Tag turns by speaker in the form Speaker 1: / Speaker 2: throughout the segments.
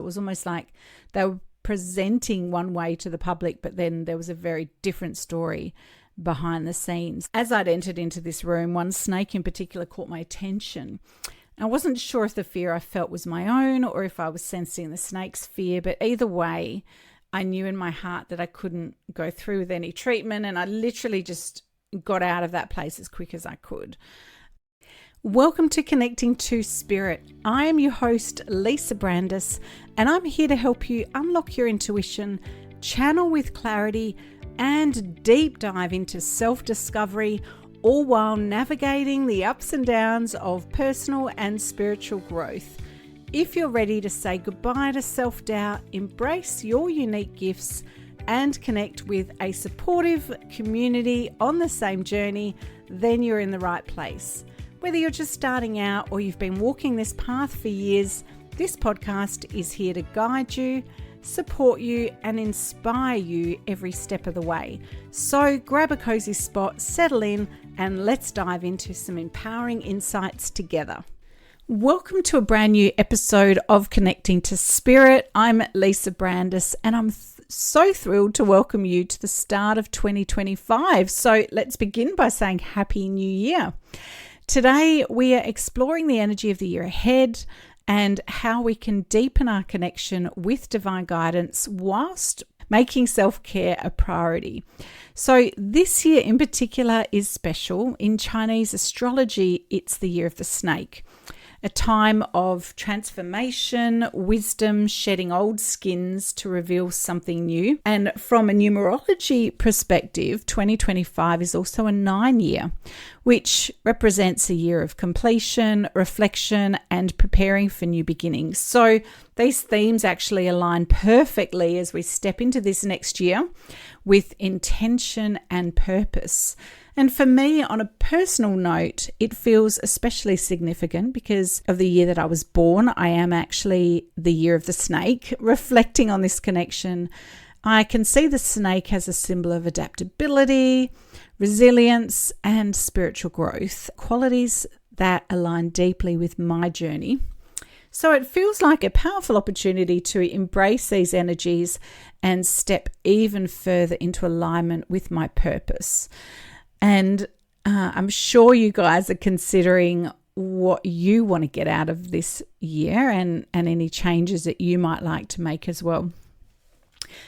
Speaker 1: was almost like they were presenting one way to the public, but then there was a very different story behind the scenes. As I'd entered into this room, one snake in particular caught my attention. I wasn't sure if the fear I felt was my own or if I was sensing the snake's fear, but either way, I knew in my heart that I couldn't go through with any treatment, and I literally just got out of that place as quick as I could. Welcome to Connecting to Spirit. I am your host, Lisa Brandis, and I'm here to help you unlock your intuition, channel with clarity, and deep dive into self-discovery, all while navigating the ups and downs of personal and spiritual growth. If you're ready to say goodbye to self-doubt, embrace your unique gifts, and connect with a supportive community on the same journey, then you're in the right place. Whether you're just starting out or you've been walking this path for years, this podcast is here to guide you, support you, and inspire you every step of the way. So grab a cozy spot, settle in, and let's dive into some empowering insights together. Welcome to a brand new episode of Connecting to Spirit. I'm Lisa Brandis, and I'm so thrilled to welcome you to the start of 2025. So let's begin by saying Happy New Year. Today, we are exploring the energy of the year ahead and how we can deepen our connection with divine guidance whilst making self-care a priority. So this year in particular is special. In Chinese astrology, it's the year of the snake, a time of transformation, wisdom, shedding old skins to reveal something new. And from a numerology perspective, 2025 is also a 9-year, which represents a year of completion, reflection, and preparing for new beginnings. So these themes actually align perfectly as we step into this next year with intention and purpose. And for me, on a personal note, it feels especially significant because of the year that I was born. I am actually the year of the snake. Reflecting on this connection, I can see the snake as a symbol of adaptability, resilience, and spiritual growth, qualities that align deeply with my journey. So it feels like a powerful opportunity to embrace these energies and step even further into alignment with my purpose. And I'm sure you guys are considering what you want to get out of this year and any changes that you might like to make as well.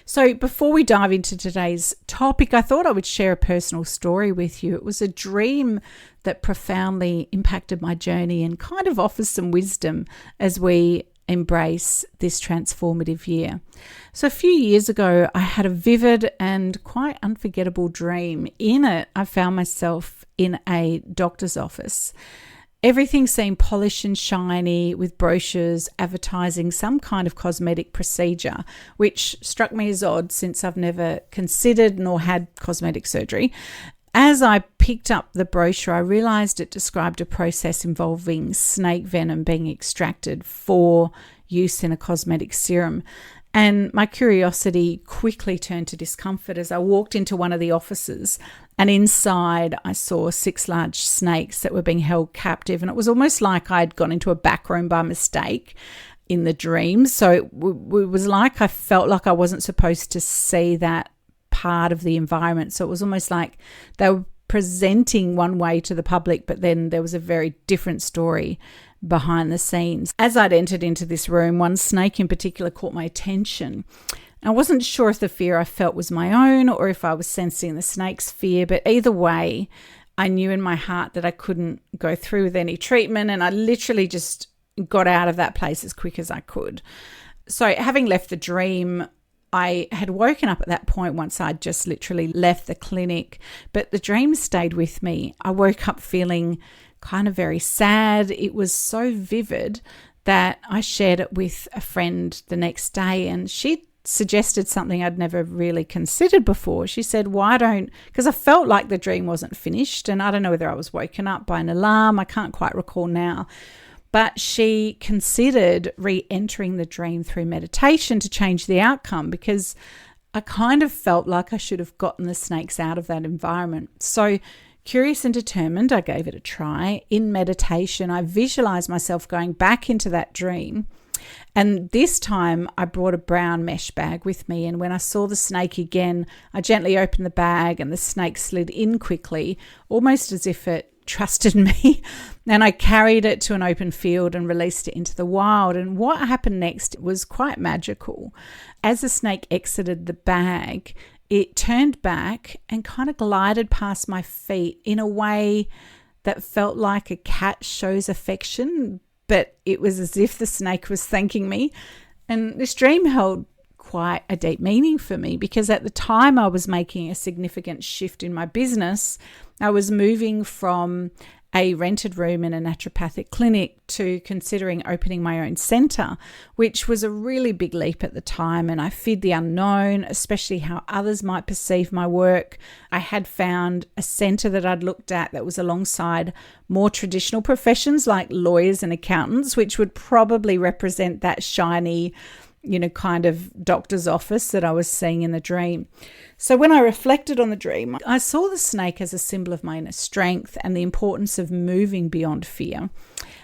Speaker 1: So before we dive into today's topic, I thought I would share a personal story with you. It was a dream that profoundly impacted my journey and kind of offers some wisdom as we embrace this transformative year. So a few years ago, I had a vivid and quite unforgettable dream. In it, I found myself in a doctor's office. Everything seemed polished and shiny with brochures advertising some kind of cosmetic procedure, which struck me as odd since I've never considered nor had cosmetic surgery. As I picked up the brochure, I realized it described a process involving snake venom being extracted for use in a cosmetic serum. And my curiosity quickly turned to discomfort as I walked into one of the offices, and inside I saw 6 large snakes that were being held captive. And it was almost like I'd gone into a back room by mistake in the dream. So it was like I felt like I wasn't supposed to see that part of the environment. So it was almost like they were presenting one way to the public, but then there was a very different story behind the scenes. As I'd entered into this room, one snake in particular caught my attention. I wasn't sure if the fear I felt was my own or if I was sensing the snake's fear, but either way, I knew in my heart that I couldn't go through with any treatment, and I literally just got out of that place as quick as I could. So having left the dream, I had woken up at that point once I'd just literally left the clinic, but the dream stayed with me. I woke up feeling kind of very sad. It was so vivid that I shared it with a friend the next day, and she suggested something I'd never really considered before. She said, because I felt like the dream wasn't finished, and I don't know whether I was woken up by an alarm. I can't quite recall now. But she considered re-entering the dream through meditation to change the outcome, because I kind of felt like I should have gotten the snakes out of that environment. So curious and determined, I gave it a try. In meditation, I visualized myself going back into that dream And this time I brought a brown mesh bag with me. And when I saw the snake again, I gently opened the bag and the snake slid in quickly, almost as if it trusted me. And I carried it to an open field and released it into the wild. And what happened next was quite magical. As the snake exited the bag, it turned back and kind of glided past my feet in a way that felt like a cat shows affection, but it was as if the snake was thanking me. And this dream held quite a deep meaning for me, because at the time I was making a significant shift in my business. I was moving from a rented room in a naturopathic clinic to considering opening my own center, which was a really big leap at the time. And I feared the unknown, especially how others might perceive my work. I had found a center that I'd looked at that was alongside more traditional professions like lawyers and accountants, which would probably represent that shiny, kind of doctor's office that I was seeing in the dream. So when I reflected on the dream, I saw the snake as a symbol of my inner strength and the importance of moving beyond fear.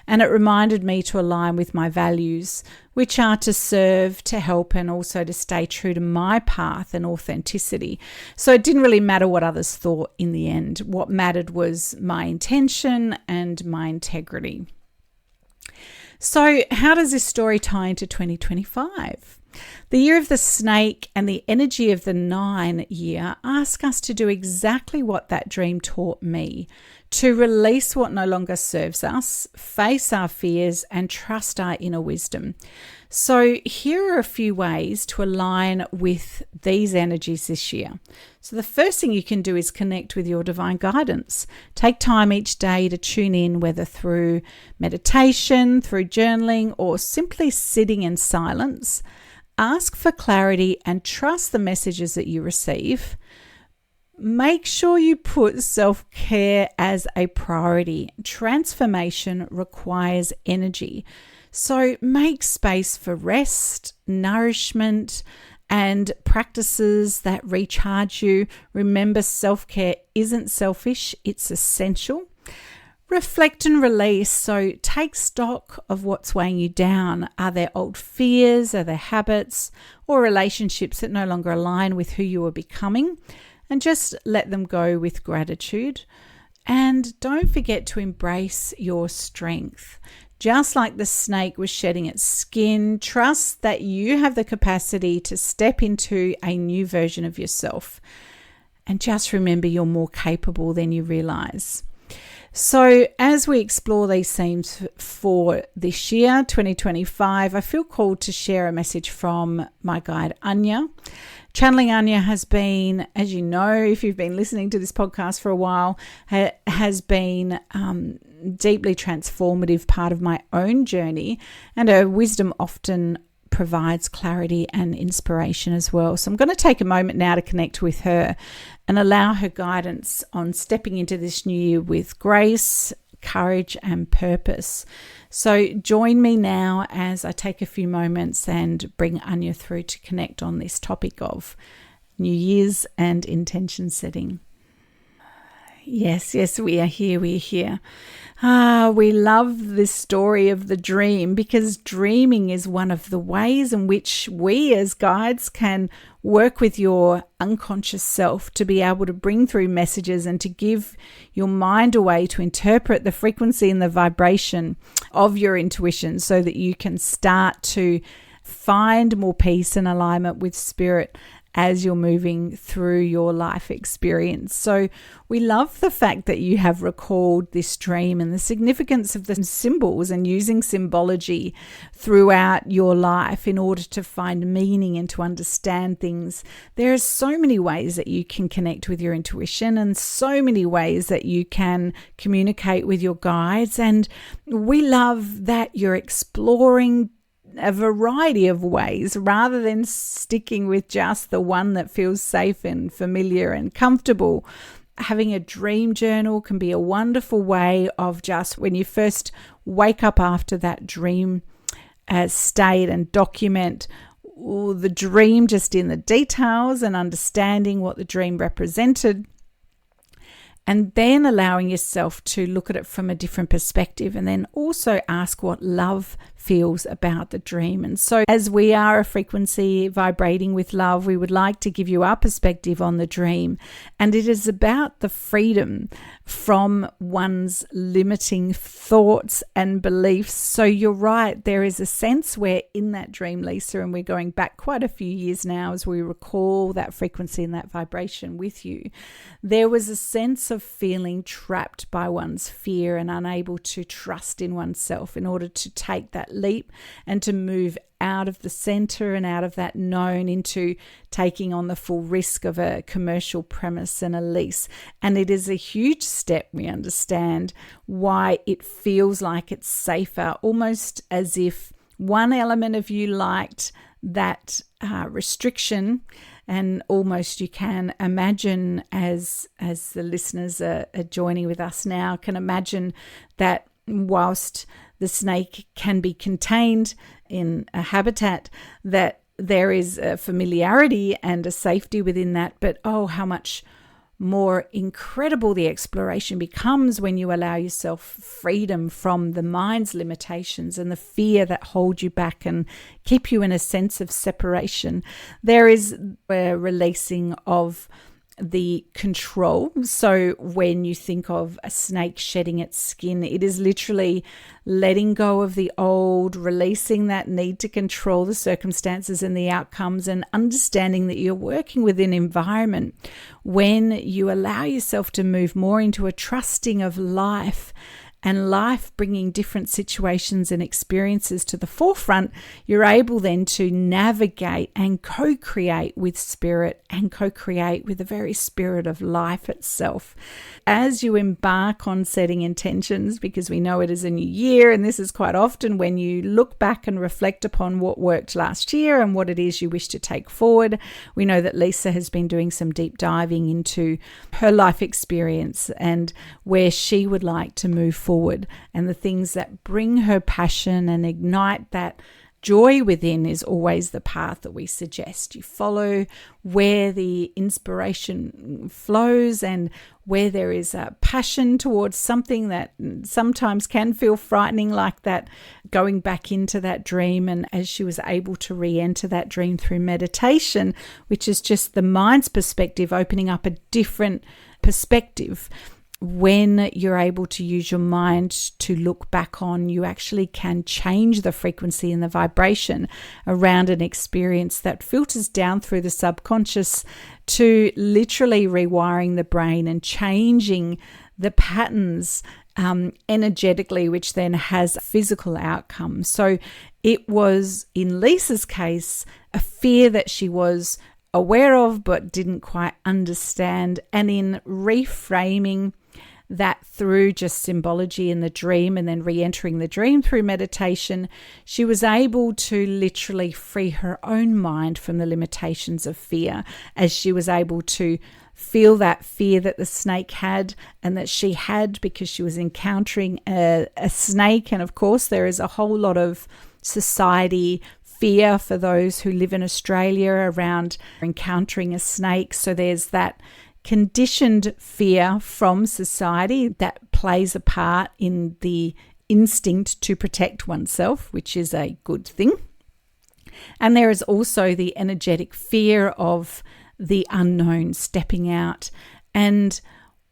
Speaker 1: And it reminded me to align with my values, which are to serve, to help, and also to stay true to my path and authenticity. So it didn't really matter what others thought in the end. What mattered was my intention and my integrity. So how does this story tie into 2025? The year of the snake and the energy of the 9 year ask us to do exactly what that dream taught me, to release what no longer serves us, face our fears, and trust our inner wisdom. So here are a few ways to align with these energies this year. So the first thing you can do is connect with your divine guidance. Take time each day to tune in, whether through meditation, through journaling, or simply sitting in silence. Ask for clarity and trust the messages that you receive. Make sure you put self-care as a priority. Transformation requires energy. So make space for rest, nourishment, and practices that recharge you. Remember, self-care isn't selfish, it's essential. Reflect and release. So take stock of what's weighing you down. Are there old fears? Are there habits or relationships that no longer align with who you are becoming? And just let them go with gratitude. And don't forget to embrace your strength. Just like the snake was shedding its skin, trust that you have the capacity to step into a new version of yourself. And just remember, you're more capable than you realize. So as we explore these themes for this year, 2025, I feel called to share a message from my guide, Anya. Channeling Anya has been, as you know, if you've been listening to this podcast for a while, has been deeply transformative part of my own journey, and her wisdom often provides clarity and inspiration as well. So I'm going to take a moment now to connect with her and allow her guidance on stepping into this new year with grace, courage, and purpose. So join me now as I take a few moments and bring Anya through to connect on this topic of New Year's and intention setting. Yes, we are here. We love this story of the dream, because dreaming is one of the ways in which we as guides can work with your unconscious self to be able to bring through messages and to give your mind a way to interpret the frequency and the vibration of your intuition so that you can start to find more peace and alignment with spirit as you're moving through your life experience. So we love the fact that you have recalled this dream and the significance of the symbols and using symbology throughout your life in order to find meaning and to understand things. There are so many ways that you can connect with your intuition and so many ways that you can communicate with your guides. And we love that you're exploring a variety of ways rather than sticking with just the one that feels safe and familiar and comfortable. Having a dream journal can be a wonderful way of just when you first wake up after that dream state and document the dream just in the details and understanding what the dream represented. And then allowing yourself to look at it from a different perspective, and then also ask what love feels about the dream. And so as we are a frequency vibrating with love, we would like to give you our perspective on the dream. And it is about the freedom from one's limiting thoughts and beliefs. So you're right, there is a sense where in that dream, Lisa, and we're going back quite a few years now as we recall that frequency and that vibration with you, there was a sense of feeling trapped by one's fear and unable to trust in oneself in order to take that leap and to move out of the center and out of that known into taking on the full risk of a commercial premise and a lease. And it is a huge step, we understand, why it feels like it's safer, almost as if one element of you liked that restriction. And almost you can imagine, as the listeners are joining with us now, can imagine that whilst the snake can be contained in a habitat, that there is a familiarity and a safety within that. But oh, how much more incredible the exploration becomes when you allow yourself freedom from the mind's limitations and the fear that hold you back and keep you in a sense of separation. There is a releasing of the control. So when you think of a snake shedding its skin, it is literally letting go of the old, releasing that need to control the circumstances and the outcomes, and understanding that you're working with an environment when you allow yourself to move more into a trusting of life, and life bringing different situations and experiences to the forefront. You're able then to navigate and co-create with spirit and co-create with the very spirit of life itself. As you embark on setting intentions, because we know it is a new year, and this is quite often when you look back and reflect upon what worked last year and what it is you wish to take forward. We know that Lisa has been doing some deep diving into her life experience and where she would like to move forward, and the things that bring her passion and ignite that joy within is always the path that we suggest. You follow where the inspiration flows and where there is a passion towards something that sometimes can feel frightening, like that going back into that dream. And as she was able to re-enter that dream through meditation, which is just the mind's perspective, opening up a different perspective. When you're able to use your mind to look back on, you actually can change the frequency and the vibration around an experience that filters down through the subconscious to literally rewiring the brain and changing the patterns energetically, which then has physical outcomes. So it was, in Lisa's case, a fear that she was aware of but didn't quite understand, and in reframing that through just symbology in the dream and then re-entering the dream through meditation, she was able to literally free her own mind from the limitations of fear, as she was able to feel that fear that the snake had and that she had because she was encountering a snake. And of course, there is a whole lot of society fear for those who live in Australia around encountering a snake. So there's that conditioned fear from society that plays a part in the instinct to protect oneself, which is a good thing. And there is also the energetic fear of the unknown, stepping out. And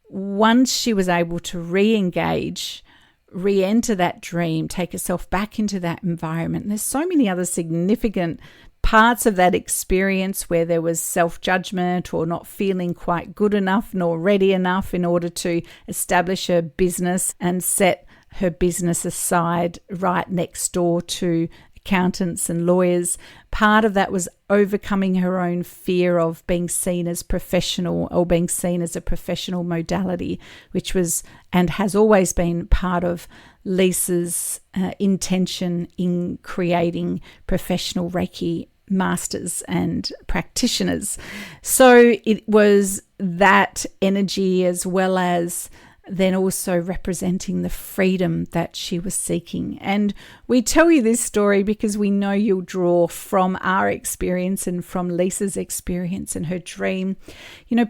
Speaker 1: once she was able to re-engage, re-enter that dream, take herself back into that environment, and there's so many other significant parts of that experience where there was self-judgment or not feeling quite good enough nor ready enough in order to establish her business and set her business aside right next door to accountants and lawyers. Part of that was overcoming her own fear of being seen as professional or being seen as a professional modality, which was and has always been part of Lisa's intention in creating professional Reiki masters and practitioners. So it was that energy, as well as then also representing the freedom that she was seeking. And we tell you this story because we know you'll draw from our experience and from Lisa's experience and her dream,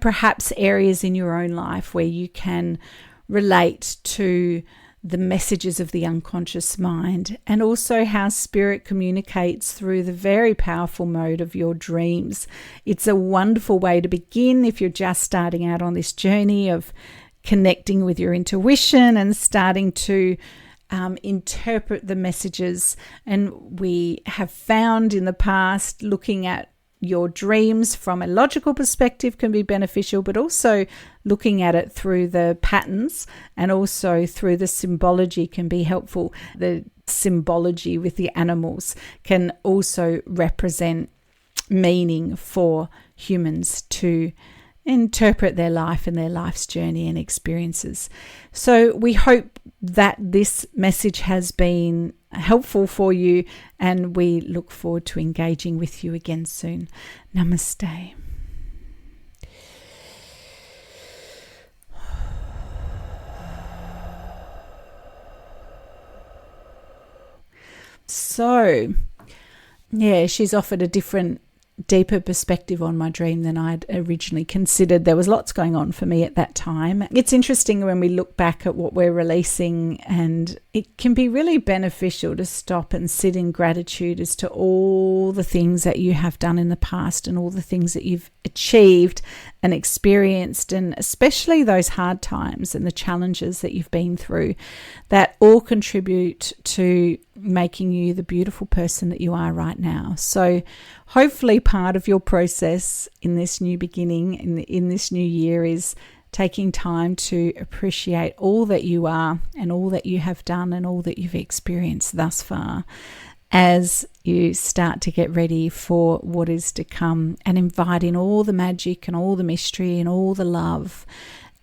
Speaker 1: perhaps areas in your own life where you can relate to the messages of the unconscious mind, and also how spirit communicates through the very powerful mode of your dreams. It's a wonderful way to begin if you're just starting out on this journey of connecting with your intuition and starting to interpret the messages. And we have found in the past, looking at your dreams from a logical perspective can be beneficial, but also looking at it through the patterns and also through the symbology can be helpful. The symbology with the animals can also represent meaning for humans to interpret their life and their life's journey and experiences. So we hope that this message has been helpful for you, and we look forward to engaging with you again soon. Namaste. So, yeah, she's offered a different, deeper perspective on my dream than I'd originally considered. There was lots going on for me at that time. It's interesting when we look back at what we're releasing, and it can be really beneficial to stop and sit in gratitude as to all the things that you have done in the past and all the things that you've achieved and experienced, and especially those hard times and the challenges that you've been through, that all contribute to making you the beautiful person that you are right now. So hopefully part of your process in this new beginning, in this new year, is taking time to appreciate all that you are and all that you have done and all that you've experienced thus far, as you start to get ready for what is to come, and invite in all the magic and all the mystery and all the love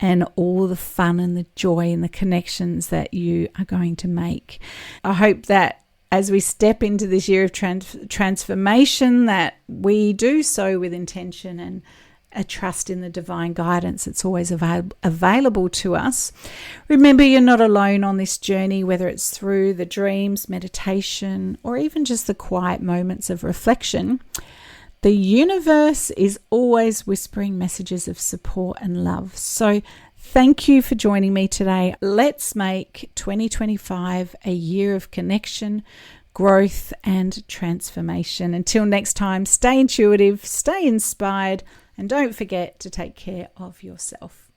Speaker 1: and all the fun and the joy and the connections that you are going to make. I hope that as we step into this year of transformation, that we do so with intention and a trust in the divine guidance that's always available to us. Remember, you're not alone on this journey, whether it's through the dreams, meditation, or even just the quiet moments of reflection. The universe is always whispering messages of support and love. So thank you for joining me today. Let's make 2025 a year of connection, growth, and transformation. Until next time, stay intuitive, stay inspired, and don't forget to take care of yourself.